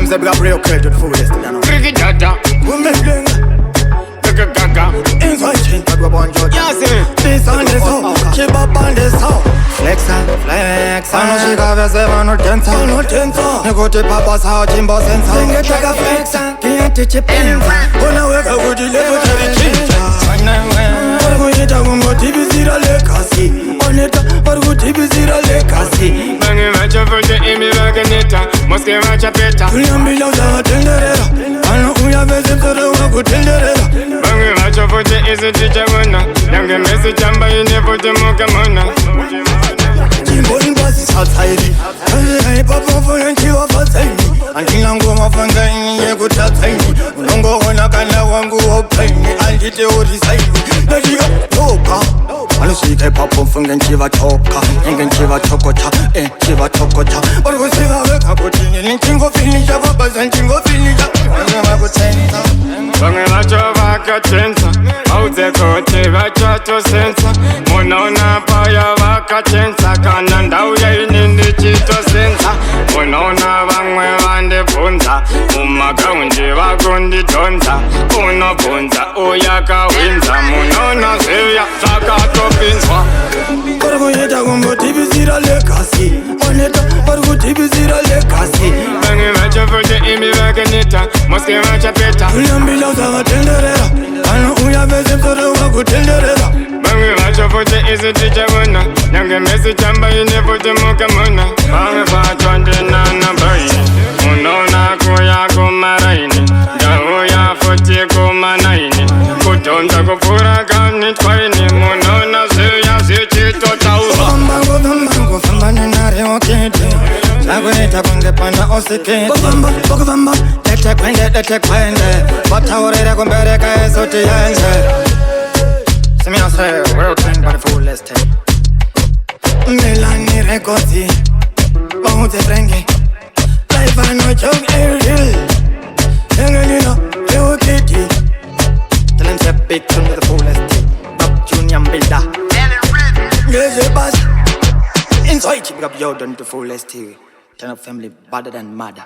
them say we got real credit to the fullest. Cricket data. We make bling. Gaga. Inside chain, but we want George. Yes, sir. This on this hoe, Chibaba Ndisote. Flexa, flexa. I know she got a 7 or 10 son. No 10 son. You go to Papa's house, Jimbo Sensa. Sing it like a flexa. Can't teach it pen. When I wake up, would you live with every change? But go hit a gumbo, TBC the legacy. On it, but go TBC the legacy. Bangi macho fote imi vaganeta. Moske macha peta. Tuliambi lauza tenderera. Ano uya veze mtore unaku tenderera. Bangi macho fote isi ticha wana. Yange mesi chamba ine fote moka mona. Jimbo imbasi satsairi. Hey papa funa nchiwa fatsaini. Anjinga ngoma fanga inye kutatsaini. Unongo hona kana wangu opaini. Anjite urisaini. Najika toka. Alusike papa funga nchiwa toka. Inge nchiwa chokocha. Nchiwa chokocha. Orgo siva weka kutingi. Nchingo finisha papa za nchingo finisha. Wanema kutenza. Bangi macho vakatenza. Auze kote vachato sensa. Munaona paya vakatenza. Kana ndau ya inindi chito sensa. Munaona vamwe vandibvunza. Mumagaundi vakundidonza. Unobvunza uyakawinza. Munaona zviya zvakatopinzwa. Parikuita kumbotibisira legacy. Oneta parikutibisira legacy. Bangi macho fote imi vakaneta. Moske vachapeta. Tuliambila uzavatenderera. Ano uya veze mtore unakutenderera. Bangi macho fote isi ticha wana. Yange mesi chamba ine fote moka mona. Bangi fachwa ndinana baini. Unaona kuya kumaraini. Dauya fote kumanaini. Kudonza kufura kani twaini. Munaona ziya zichito tauza. Go famba ninare okete. Chagweta kunge pana osikete. Go famba. Lete kwende. Bataurera kumbereka esote yenze. Simi no say, real thing by the fullest thing. Melani rekodi. Bahute frengi. Life I know joke real. Engelina, leo kiti. Tell them say big tune to the fullest thing. Up Junior Mbida. Geze bass. Inside Chibaba Ndisote to the fullest thing. Turn up family better than mother.